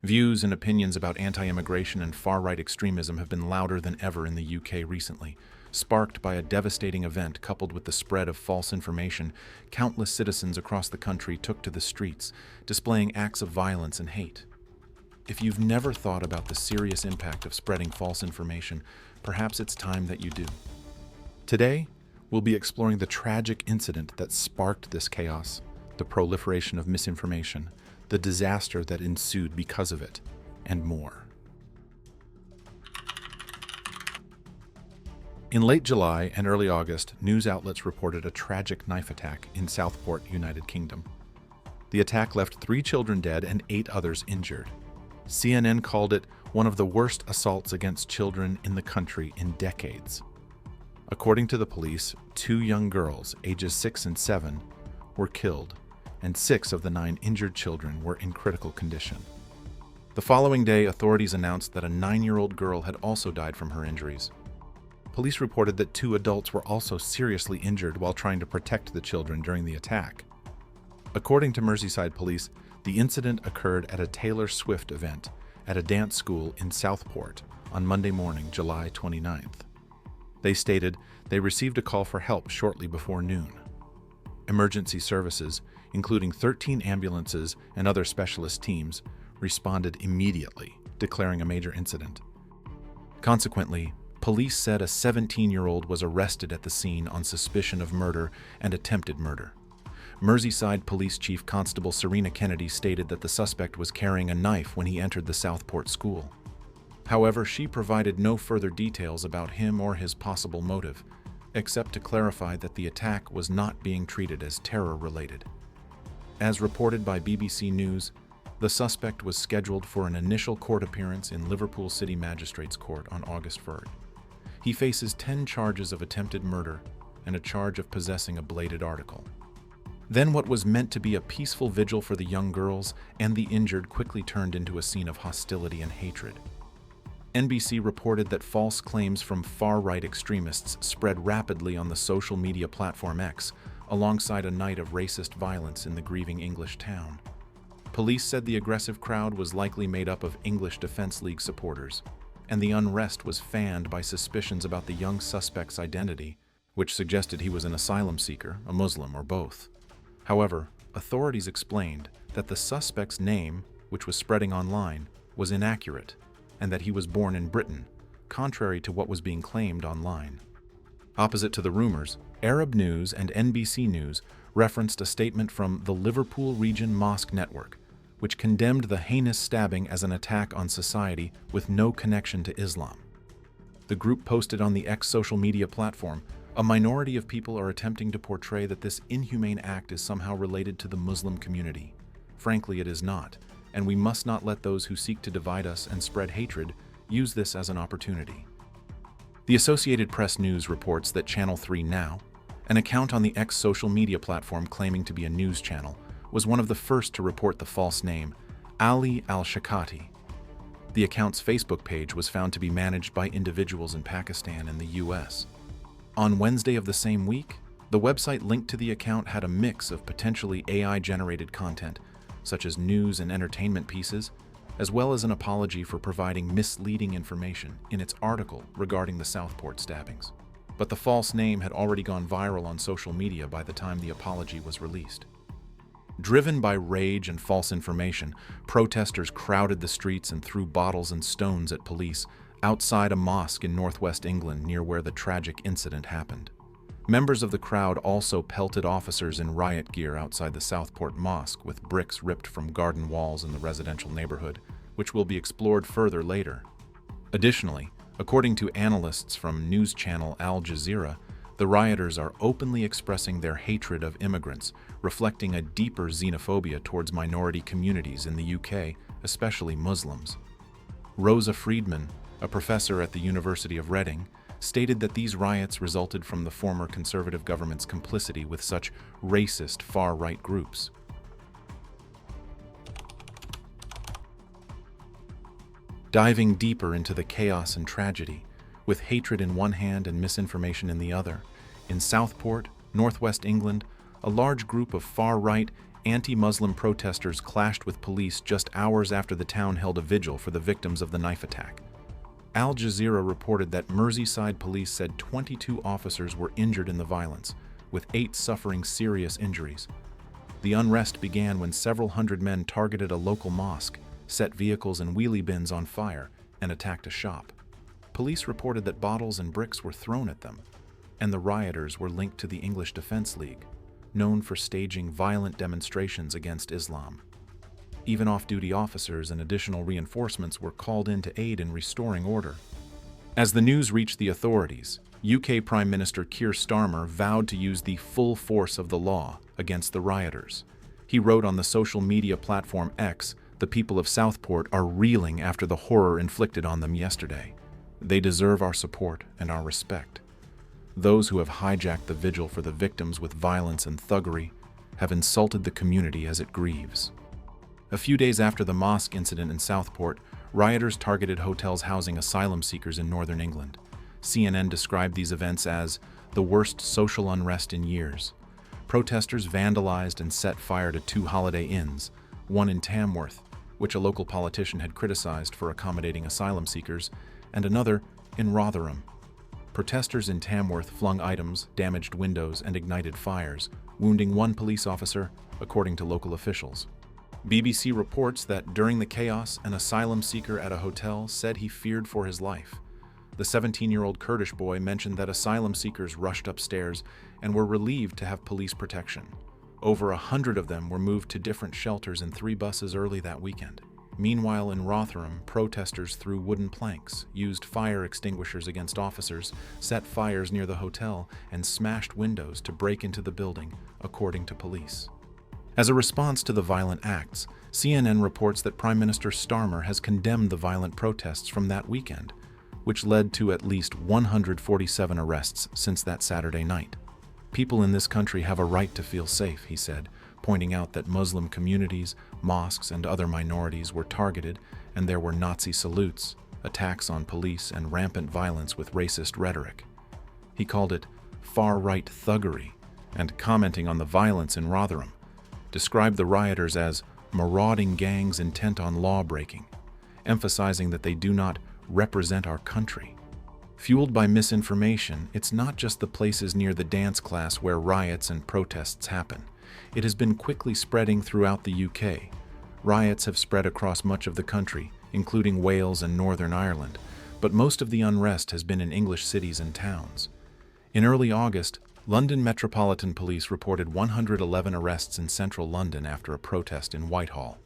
Views and opinions about anti-immigration and far-right extremism have been louder than ever in the UK recently. Sparked by a devastating event coupled with the spread of false information, countless citizens across the country took to the streets, displaying acts of violence and hate. If you've never thought about the serious impact of spreading false information, perhaps it's time that you do. Today, we'll be exploring the tragic incident that sparked this chaos, the proliferation of misinformation, the disaster that ensued because of it, and more. In late July and early August, news outlets reported a tragic knife attack in Southport, United Kingdom. The attack left 3 children dead and 8 others injured. CNN called it one of the worst assaults against children in the country in decades. According to the police, 2 young girls, ages 6 and 7, were killed, and 6 of the 9 injured children were in critical condition. The following day, authorities announced that a 9-year-old girl had also died from her injuries. Police reported that 2 adults were also seriously injured while trying to protect the children during the attack. According to Merseyside police, the incident occurred at a Taylor Swift event at a dance school in Southport on Monday morning, July 29th. They stated they received a call for help shortly before noon. Emergency services, including 13 ambulances and other specialist teams, responded immediately, declaring a major incident. Consequently, police said a 17-year-old was arrested at the scene on suspicion of murder and attempted murder. Merseyside Police Chief Constable Serena Kennedy stated that the suspect was carrying a knife when he entered the Southport school. However, she provided no further details about him or his possible motive, except to clarify that the attack was not being treated as terror-related. As reported by BBC News, the suspect was scheduled for an initial court appearance in Liverpool City Magistrates Court on August 3rd. He faces 10 charges of attempted murder and a charge of possessing a bladed article. Then what was meant to be a peaceful vigil for the young girls and the injured quickly turned into a scene of hostility and hatred. NBC reported that false claims from far-right extremists spread rapidly on the social media platform X, alongside a night of racist violence in the grieving English town. Police said the aggressive crowd was likely made up of English Defence League supporters, and the unrest was fanned by suspicions about the young suspect's identity, which suggested he was an asylum seeker, a Muslim, or both. However, authorities explained that the suspect's name, which was spreading online, was inaccurate, and that he was born in Britain, contrary to what was being claimed online. Opposite to the rumors, Arab News and NBC News referenced a statement from the Liverpool Region Mosque Network, which condemned the heinous stabbing as an attack on society with no connection to Islam. The group posted on the X social media platform, "A minority of people are attempting to portray that this inhumane act is somehow related to the Muslim community. Frankly, it is not, and we must not let those who seek to divide us and spread hatred use this as an opportunity." The Associated Press News reports that Channel 3 Now, an account on the X social media platform claiming to be a news channel, was one of the first to report the false name, Ali al-Shakati. The account's Facebook page was found to be managed by individuals in Pakistan and the US. On Wednesday of the same week, the website linked to the account had a mix of potentially AI-generated content, such as news and entertainment pieces, as well as an apology for providing misleading information in its article regarding the Southport stabbings. But the false name had already gone viral on social media by the time the apology was released. Driven by rage and false information, protesters crowded the streets and threw bottles and stones at police outside a mosque in northwest England near where the tragic incident happened. Members of the crowd also pelted officers in riot gear outside the Southport Mosque with bricks ripped from garden walls in the residential neighborhood, which will be explored further later. Additionally, according to analysts from news channel Al Jazeera, the rioters are openly expressing their hatred of immigrants, reflecting a deeper xenophobia towards minority communities in the UK, especially Muslims. Rosa Friedman, a professor at the University of Reading, stated that these riots resulted from the former Conservative government's complicity with such racist far-right groups. Diving deeper into the chaos and tragedy, with hatred in one hand and misinformation in the other, in Southport, northwest England, a large group of far-right, anti-Muslim protesters clashed with police just hours after the town held a vigil for the victims of the knife attack. Al Jazeera reported that Merseyside police said 22 officers were injured in the violence, with 8 suffering serious injuries. The unrest began when several hundred men targeted a local mosque, set vehicles and wheelie bins on fire, and attacked a shop. Police reported that bottles and bricks were thrown at them, and the rioters were linked to the English Defence League, known for staging violent demonstrations against Islam. Even off-duty officers and additional reinforcements were called in to aid in restoring order. As the news reached the authorities, UK Prime Minister Keir Starmer vowed to use the full force of the law against the rioters. He wrote on the social media platform X, "The people of Southport are reeling after the horror inflicted on them yesterday. They deserve our support and our respect. Those who have hijacked the vigil for the victims with violence and thuggery have insulted the community as it grieves." A few days after the mosque incident in Southport, rioters targeted hotels housing asylum seekers in northern England. CNN described these events as the worst social unrest in years. Protesters vandalized and set fire to 2 holiday inns, one in Tamworth, which a local politician had criticized for accommodating asylum seekers, and another in Rotherham. Protesters in Tamworth flung items, damaged windows, and ignited fires, wounding 1 police officer, according to local officials. BBC reports that during the chaos, an asylum seeker at a hotel said he feared for his life. The 17-year-old Kurdish boy mentioned that asylum seekers rushed upstairs and were relieved to have police protection. Over 100 of them were moved to different shelters in 3 buses early that weekend. Meanwhile, in Rotherham, protesters threw wooden planks, used fire extinguishers against officers, set fires near the hotel, and smashed windows to break into the building, according to police. As a response to the violent acts, CNN reports that Prime Minister Starmer has condemned the violent protests from that weekend, which led to at least 147 arrests since that Saturday night. "People in this country have a right to feel safe," he said, pointing out that Muslim communities, mosques, and other minorities were targeted, and there were Nazi salutes, attacks on police, and rampant violence with racist rhetoric. He called it far-right thuggery, and commenting on the violence in Rotherham, described the rioters as marauding gangs intent on law-breaking, emphasizing that they do not represent our country. Fueled by misinformation, it's not just the places near the dance class where riots and protests happen. It has been quickly spreading throughout the UK. Riots have spread across much of the country, including Wales and Northern Ireland, but most of the unrest has been in English cities and towns. In early August, London Metropolitan Police reported 111 arrests in central London after a protest in Whitehall.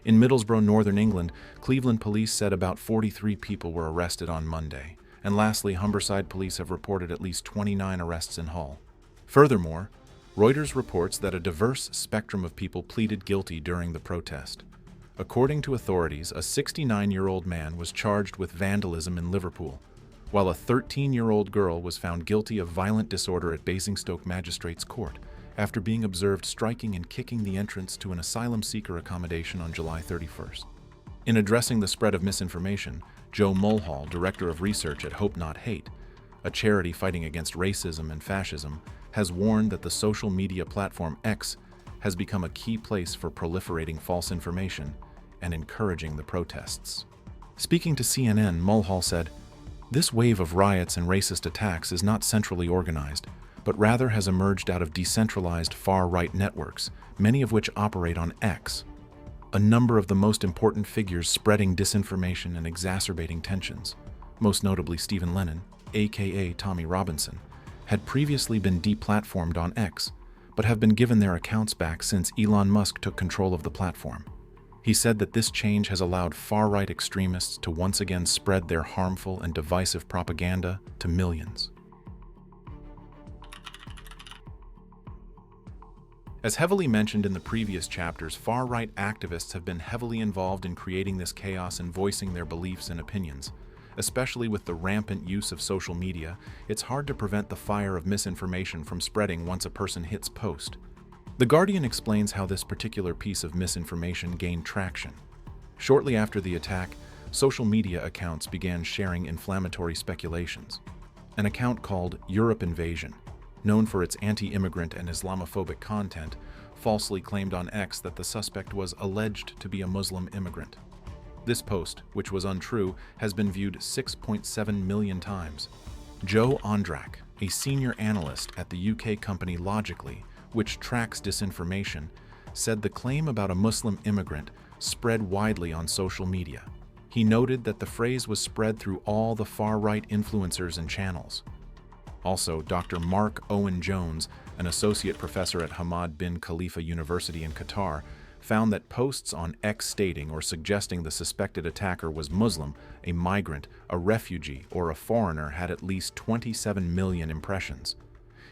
In Middlesbrough, Northern England, Cleveland police said about 43 people were arrested on Monday. And lastly, Humberside police have reported at least 29 arrests in Hull. Furthermore, Reuters reports that a diverse spectrum of people pleaded guilty during the protest. According to authorities, a 69-year-old man was charged with vandalism in Liverpool, while a 13-year-old girl was found guilty of violent disorder at Basingstoke Magistrates Court after being observed striking and kicking the entrance to an asylum seeker accommodation on July 31st. In addressing the spread of misinformation, Joe Mulhall, director of research at Hope Not Hate, a charity fighting against racism and fascism, has warned that the social media platform X has become a key place for proliferating false information and encouraging the protests. Speaking to CNN, Mulhall said, "This wave of riots and racist attacks is not centrally organized, but rather has emerged out of decentralized far-right networks, many of which operate on X. A number of the most important figures spreading disinformation and exacerbating tensions, most notably Stephen Lennon, aka Tommy Robinson, had previously been deplatformed on X, but have been given their accounts back since Elon Musk took control of the platform." He said that this change has allowed far-right extremists to once again spread their harmful and divisive propaganda to millions. As heavily mentioned in the previous chapters, far-right activists have been heavily involved in creating this chaos and voicing their beliefs and opinions. Especially with the rampant use of social media, it's hard to prevent the fire of misinformation from spreading once a person hits post. The Guardian explains how this particular piece of misinformation gained traction. Shortly after the attack, social media accounts began sharing inflammatory speculations. An account called Europe Invasion, known for its anti-immigrant and Islamophobic content, falsely claimed on X that the suspect was alleged to be a Muslim immigrant. This post, which was untrue, has been viewed 6.7 million times. Joe Ondrak, a senior analyst at the UK company Logically, which tracks disinformation, said the claim about a Muslim immigrant spread widely on social media. He noted that the phrase was spread through all the far-right influencers and channels. Also, Dr. Mark Owen Jones, an associate professor at Hamad bin Khalifa University in Qatar, found that posts on X stating or suggesting the suspected attacker was Muslim, a migrant, a refugee, or a foreigner had at least 27 million impressions.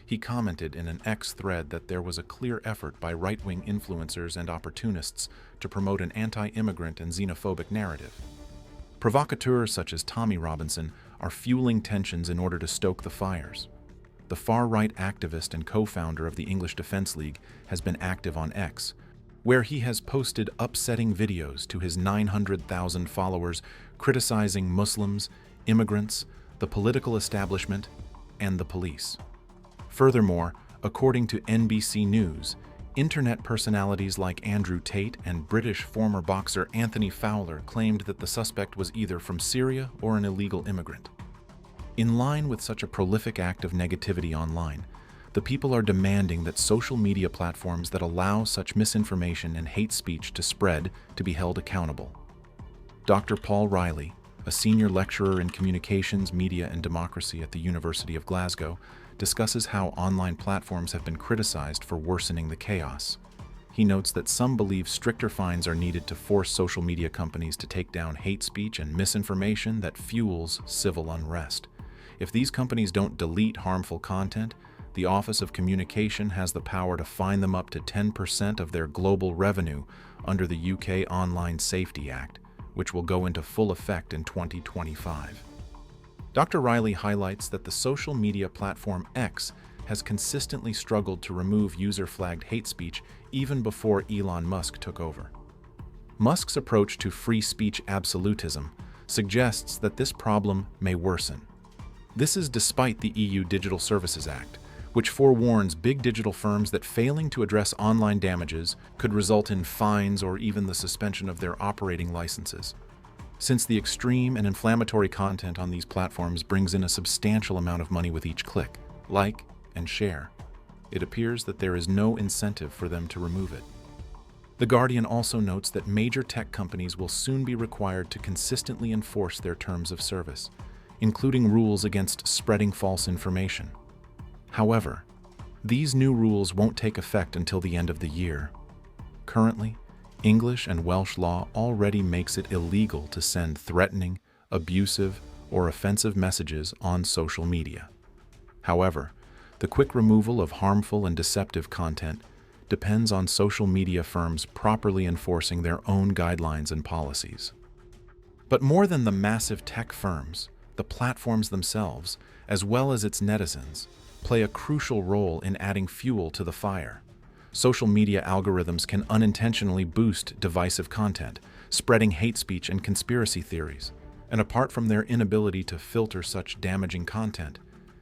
He commented in an X thread that there was a clear effort by right-wing influencers and opportunists to promote an anti-immigrant and xenophobic narrative. Provocateurs such as Tommy Robinson are fueling tensions in order to stoke the fires. The far-right activist and co-founder of the English Defence League has been active on X, where he has posted upsetting videos to his 900,000 followers criticizing Muslims, immigrants, the political establishment, and the police. Furthermore, according to NBC News, internet personalities like Andrew Tate and British former boxer Anthony Fowler claimed that the suspect was either from Syria or an illegal immigrant. In line with such a prolific act of negativity online, the people are demanding that social media platforms that allow such misinformation and hate speech to spread to be held accountable. Dr. Paul Riley, a senior lecturer in communications, media, and democracy at the University of Glasgow, discusses how online platforms have been criticized for worsening the chaos. He notes that some believe stricter fines are needed to force social media companies to take down hate speech and misinformation that fuels civil unrest. If these companies don't delete harmful content, the Office of Communication has the power to fine them up to 10% of their global revenue under the UK Online Safety Act, which will go into full effect in 2025. Dr. Riley highlights that the social media platform X has consistently struggled to remove user-flagged hate speech even before Elon Musk took over. Musk's approach to free speech absolutism suggests that this problem may worsen. This is despite the EU Digital Services Act, which forewarns big digital firms that failing to address online damages could result in fines or even the suspension of their operating licenses. Since the extreme and inflammatory content on these platforms brings in a substantial amount of money with each click, like, and share, it appears that there is no incentive for them to remove it. The Guardian also notes that major tech companies will soon be required to consistently enforce their terms of service, including rules against spreading false information. However, these new rules won't take effect until the end of the year. Currently, English and Welsh law already makes it illegal to send threatening, abusive, or offensive messages on social media. However, the quick removal of harmful and deceptive content depends on social media firms properly enforcing their own guidelines and policies. But more than the massive tech firms, the platforms themselves, as well as its netizens, play a crucial role in adding fuel to the fire. Social media algorithms can unintentionally boost divisive content, spreading hate speech and conspiracy theories. And apart from their inability to filter such damaging content,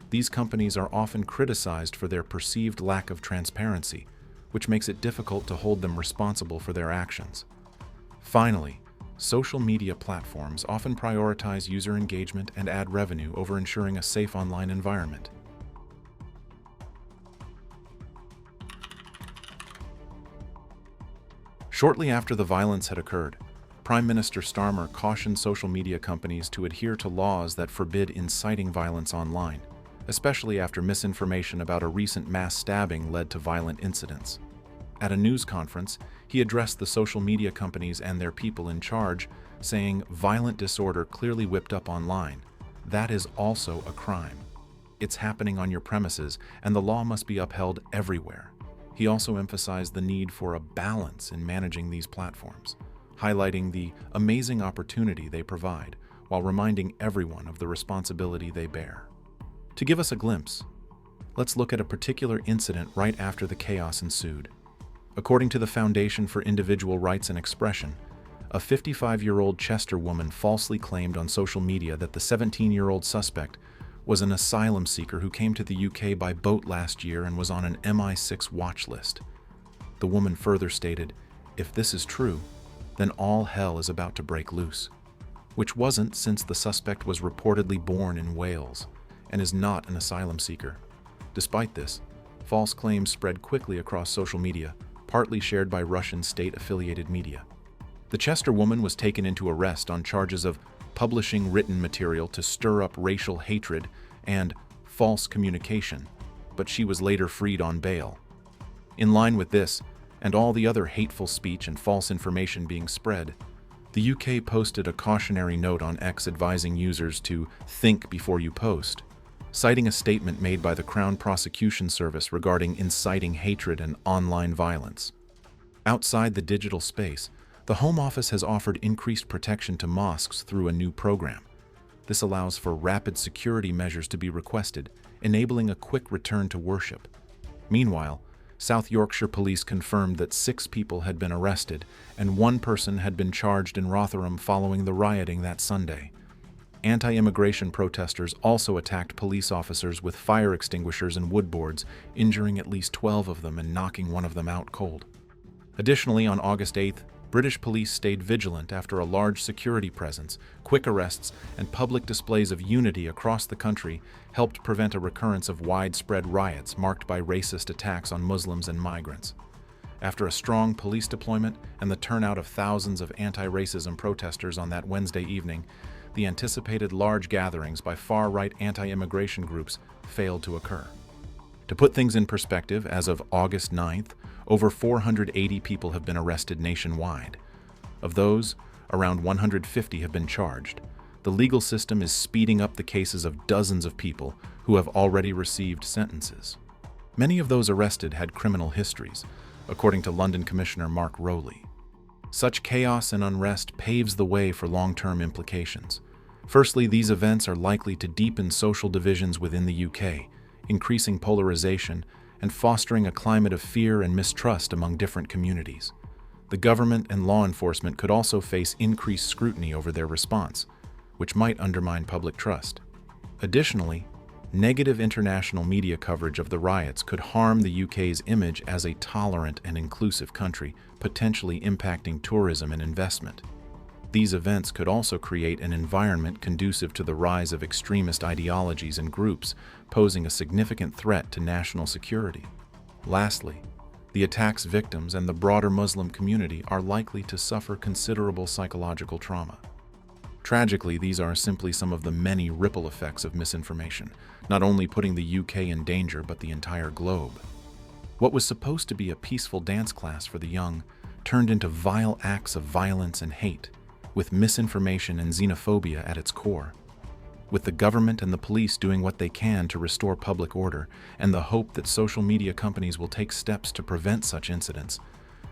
these companies are often criticized for their perceived lack of transparency, which makes it difficult to hold them responsible for their actions. Finally, social media platforms often prioritize user engagement and ad revenue over ensuring a safe online environment. Shortly after the violence had occurred, Prime Minister Starmer cautioned social media companies to adhere to laws that forbid inciting violence online, especially after misinformation about a recent mass stabbing led to violent incidents. At a news conference, he addressed the social media companies and their people in charge, saying, "Violent disorder clearly whipped up online. That is also a crime. It's happening on your premises, and the law must be upheld everywhere." He also emphasized the need for a balance in managing these platforms, highlighting the amazing opportunity they provide, while reminding everyone of the responsibility they bear. To give us a glimpse, let's look at a particular incident right after the chaos ensued. According to the Foundation for Individual Rights and Expression, a 55-year-old Chester woman falsely claimed on social media that the 17-year-old suspect was an asylum seeker who came to the UK by boat last year and was on an MI6 watch list. The the woman further stated, "If this is true, then all hell is about to break loose." Which wasn't, since the suspect was reportedly born in Wales and is not an asylum seeker. Despite this, false claims spread quickly across social media, partly shared by Russian state-affiliated media. The Chester woman was taken into arrest on charges of publishing written material to stir up racial hatred and false communication, but she was later freed on bail. In line with this, and all the other hateful speech and false information being spread, the UK posted a cautionary note on X advising users to think before you post, citing a statement made by the Crown Prosecution Service regarding inciting hatred and online violence. Outside the digital space, the Home Office has offered increased protection to mosques through a new program. This allows for rapid security measures to be requested, enabling a quick return to worship. Meanwhile, South Yorkshire Police confirmed that 6 people had been arrested and 1 person had been charged in Rotherham following the rioting that Sunday. Anti-immigration protesters also attacked police officers with fire extinguishers and wood boards, injuring at least 12 of them and knocking one of them out cold. Additionally, on August 8th, British police stayed vigilant after a large security presence, quick arrests, and public displays of unity across the country helped prevent a recurrence of widespread riots marked by racist attacks on Muslims and migrants. After a strong police deployment and the turnout of thousands of anti-racism protesters on that Wednesday evening, the anticipated large gatherings by far-right anti-immigration groups failed to occur. To put things in perspective, as of August 9th, over 480 people have been arrested nationwide. Of those, around 150 have been charged. The legal system is speeding up the cases of dozens of people who have already received sentences. Many of those arrested had criminal histories, according to London Commissioner Mark Rowley. Such chaos and unrest paves the way for long-term implications. Firstly, these events are likely to deepen social divisions within the UK, increasing polarization and fostering a climate of fear and mistrust among different communities. The government and law enforcement could also face increased scrutiny over their response, which might undermine public trust. Additionally, negative international media coverage of the riots could harm the UK's image as a tolerant and inclusive country, potentially impacting tourism and investment. These events could also create an environment conducive to the rise of extremist ideologies and groups, posing a significant threat to national security. Lastly, the attack's victims and the broader Muslim community are likely to suffer considerable psychological trauma. Tragically, these are simply some of the many ripple effects of misinformation, not only putting the UK in danger but the entire globe. What was supposed to be a peaceful dance class for the young turned into vile acts of violence and hate, with misinformation and xenophobia at its core. With the government and the police doing what they can to restore public order, and the hope that social media companies will take steps to prevent such incidents,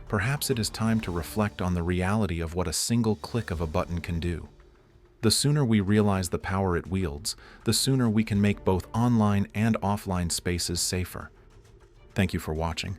perhaps it is time to reflect on the reality of what a single click of a button can do. The sooner we realize the power it wields, the sooner we can make both online and offline spaces safer. Thank you for watching.